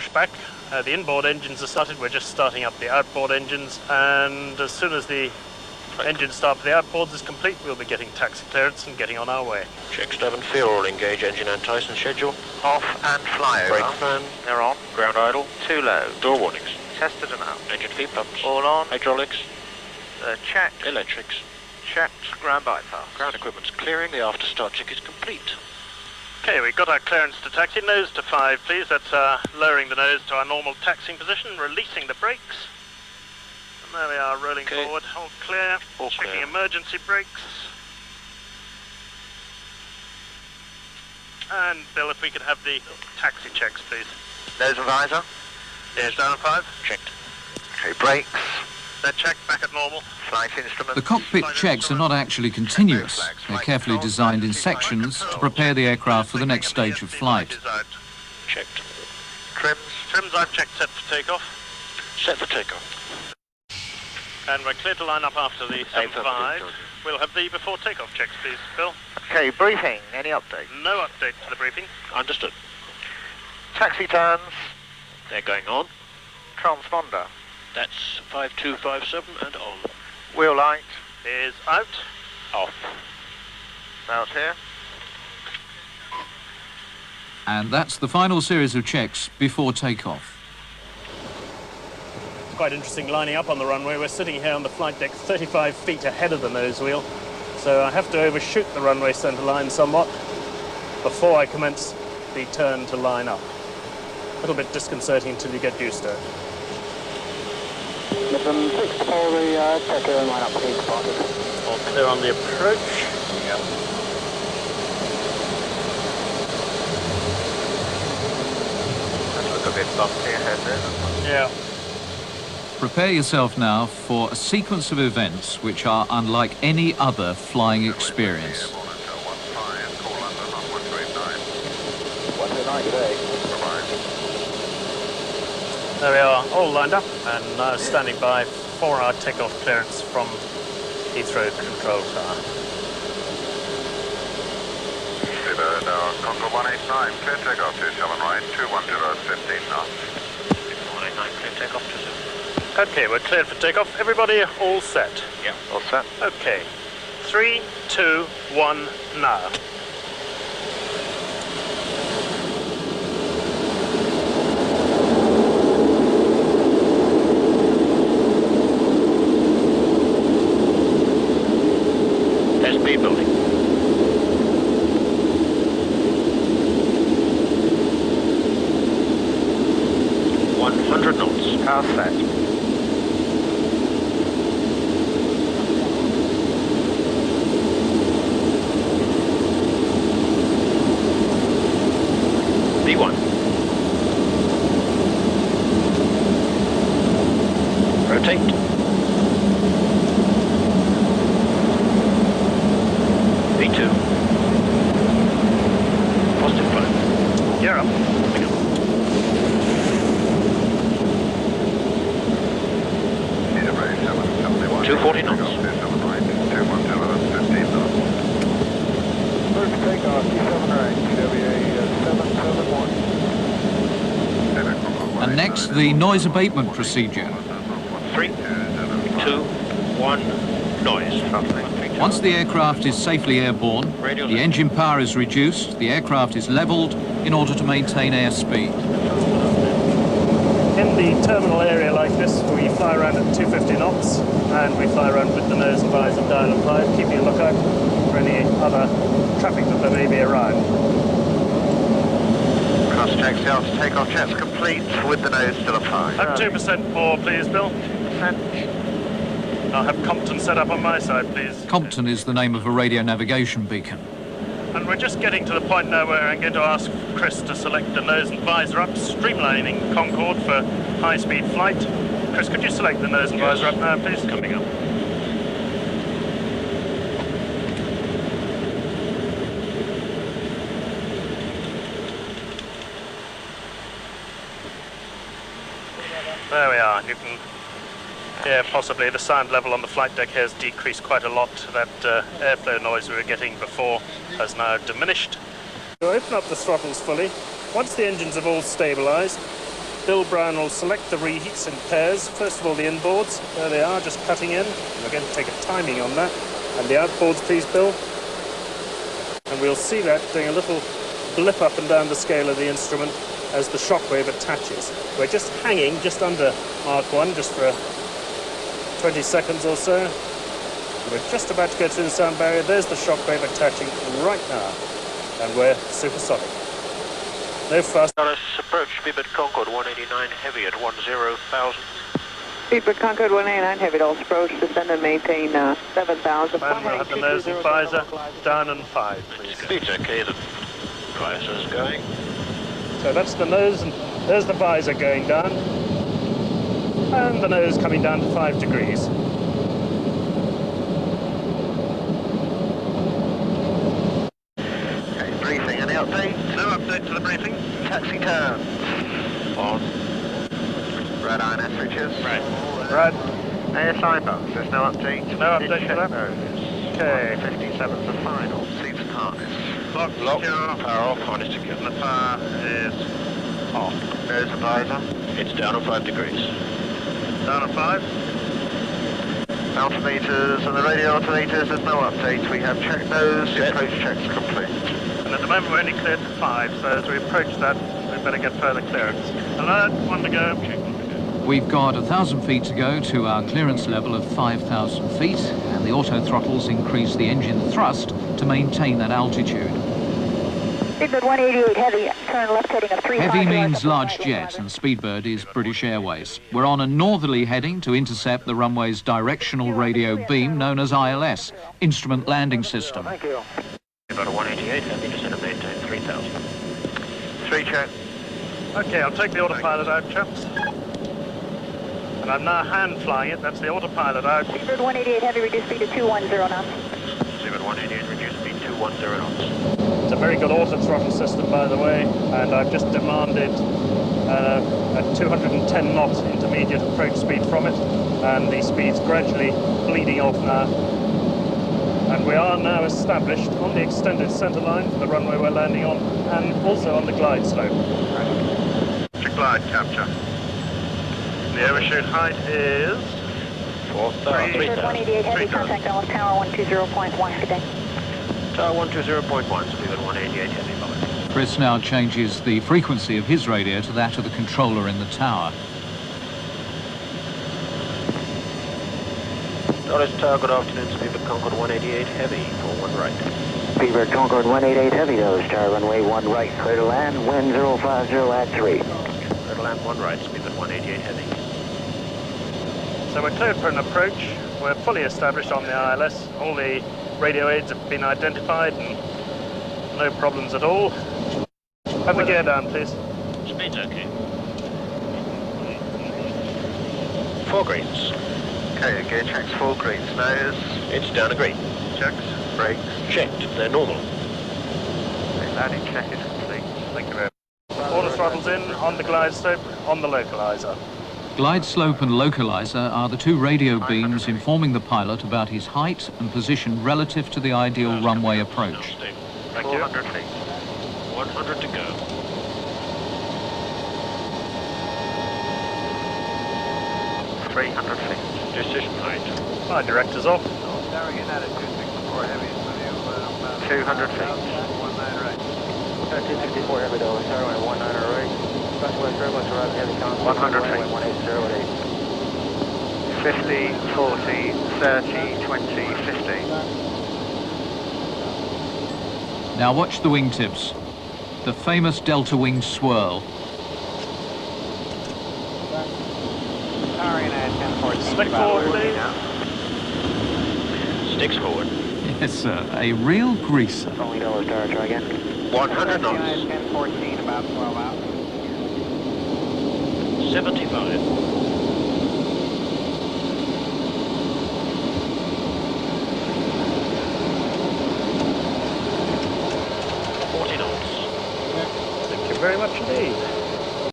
Pushback. The inboard engines are started. We're just starting up the outboard engines, and as soon as the engine start for the outboards is complete, we'll be getting taxi clearance and getting on our way. Check stub and fuel, engage engine and Tyson schedule. Off and fly over. Brake fan. They're on. Ground idle. Too low. Door warnings. Tested and out. Engine feed pumps. All on. Hydraulics. Checked. Electrics. Checked. Ground bypass. Ground equipment's clearing. The after start check is complete. Okay, we've got our clearance to taxi. Nose to 5, please. That's lowering the nose to our normal taxiing position, releasing the brakes. And there we are, rolling forward. All clear. All Checking clear. emergency brakes. And Bill, if we could have the taxi checks, please. Nose and visor. Yes, down at 5. Checked. Okay, brakes. They're checked, back at normal. Flight instruments. The cockpit checks are not actually continuous. They're carefully designed in sections to prepare the aircraft for the next stage of flight. Checked. Trims. Trims I've checked, set for takeoff. Set for takeoff. And we're clear to line up after the 75. We'll have the before takeoff checks, please, Bill. Okay, briefing. Any update? No update to the briefing. Understood. Taxi turns. They're going on. Transponder. That's 5257 and on. Wheel light. Is out. Off. Out here. And that's the final series of checks before takeoff. Quite interesting lining up on the runway. We're sitting here on the flight deck 35 feet ahead of the nose wheel, so I have to overshoot the runway centre line somewhat before I commence the turn to line up. A little bit disconcerting until you get used to it. Midland 6 for the checker and line up, please, spotted. All clear on the approach. Yep. Let's look a bit bumpy ahead there. Yeah. Prepare yourself now for a sequence of events which are unlike any other flying experience. 129 today. There we are, all lined up and now standing by for our takeoff clearance from Heathrow Control Tower. Concord 189, clear takeoff 27 right, 210, 15 knots. 189, clear takeoff 27. Okay, we're cleared for takeoff. Everybody all set? Yeah. All set. Okay. 3, 2, 1, now. Speed building. knots. Car set. B1. Rotate. B2. Positive flow. Gear up. Bring up. 240 knots. First takeoff, T7 right, KWA 771. And next, the noise abatement procedure. 3, 2, 1, noise. Once the aircraft is safely airborne, the engine power is reduced, the aircraft is levelled in order to maintain airspeed. In the terminal area like this, we fly around at 250 knots, and we fly around with the nose and visor dial at 5, keeping a lookout for any other traffic that there may be around. Cross checks, the after takeoff checks complete with the nose still at 5. Have 2% more, please, Bill. I'll have Compton set up on my side, please. Compton is the name of a radio navigation beacon. And we're just getting to the point now where I'm going to ask Chris to select the nose and visor up, streamlining Concord for high-speed flight. Chris, could you select the nose and visor up now, please? Coming up. There we are. You can hear possibly the sound level on the flight deck has decreased quite a lot. That airflow noise we were getting before has now diminished. We'll open up the throttles fully. Once the engines have all stabilised, Bill Brown will select the reheats in pairs. First of all, the inboards. There they are, just cutting in. We're going to take a timing on that. And the outboards, please, Bill. And we'll see that doing a little blip up and down the scale of the instrument as the shockwave attaches. We're just hanging just under Mark 1, just for 20 seconds or so. We're just about to go through the sound barrier. There's the shockwave attaching right now. And we're supersonic. No fuss. Dallas, approach Speedbird Concord 189 heavy at 10,000. Speedbird Concord 189 heavy, all approach, descend and maintain 7,000. And we'll have the nose and visor down and 5, please. Speed's okay, the visor's going. So that's the nose, and there's the visor going down. And the nose coming down to 5 degrees. Okay, briefing. Any update? No update to the briefing. Taxi turn. On. Red INS switches. Right. Right. ASI bumps. There's no update. No update for that? Okay. 57's the final. Seats and harness. Lock, secure. Power off, harness secure. The power is off. Nose and visor. It's down on 5 degrees. Down at 5. Altimeters and the radio alternators, there's no update. We have checked those. The approach checks complete. And at the moment we're only cleared to 5, so as we approach that, we better get further clearance. Alert, 1 to go. We've got 1,000 feet to go to our clearance level of 5,000 feet, and the auto throttles increase the engine thrust to maintain that altitude. Speedbird 188 heavy, turn left heading of 3. Heavy means large jet, and Speedbird is British Airways. We're on a northerly heading to intercept the runway's directional radio beam known as ILS, Instrument Landing System. Thank you. About a 188 heavy, descend and maintain 3,000. 3 check. Okay, I'll take the autopilot out, chaps. And I'm now hand flying it. That's the autopilot out. Speedbird 188 heavy, reduce speed to 210 knots. Speedbird 188, reduce speed 210 knots. It's a very good auto throttle system, by the way, and I've just demanded a 210 knot intermediate approach speed from it, and the speed's gradually bleeding off now. And we are now established on the extended centre line for the runway we're landing on, and also on the glide slope. To glide capture. The overshoot height is 4,000. Speedbird 188 heavy, contact Dallas Tower 120.1. Good day. Tower 120.1, Speedbird 188 heavy, bye. Chris now changes the frequency of his radio to that of the controller in the tower. Dallas Tower, good afternoon, Speedbird Concord 188 heavy, for 1 right. Speedbird Concord 188 heavy, Dallas Tower, runway 1 right, clear to land, wind 050 at 3. Clear to land 1 right, Speedbird 188 heavy. So we're cleared for an approach. We're fully established on the ILS. All the radio aids have been identified and no problems at all. Have the gear down, please. Speed's okay. 4 greens. Okay, gear checks 4 greens. Nose. It's down a green. Checks. Brakes. Checked, they're normal. Okay, landing check is complete. Thank you very much. All the throttles in, on the glide slope, on the localizer. Glide slope and localizer are the two radio beams informing the pilot about his height and position relative to the ideal runway approach. Thank you. 400 feet. 100 to go. $300 feet. Decision height. My director's off. 200 feet. 264 heavy, Dallas Tower, 19 right. Southwest Airways, arriving heavy contact. 100 feet. 180 at 8. 50, 40, 30, 20, 15. Now watch the wingtips. The famous delta wing swirl. Stick forward, please. Sticks forward. Yes, sir. A real greaser. Only Dallas Tower, try again. 100 knots. 1014, about 12 out. 75.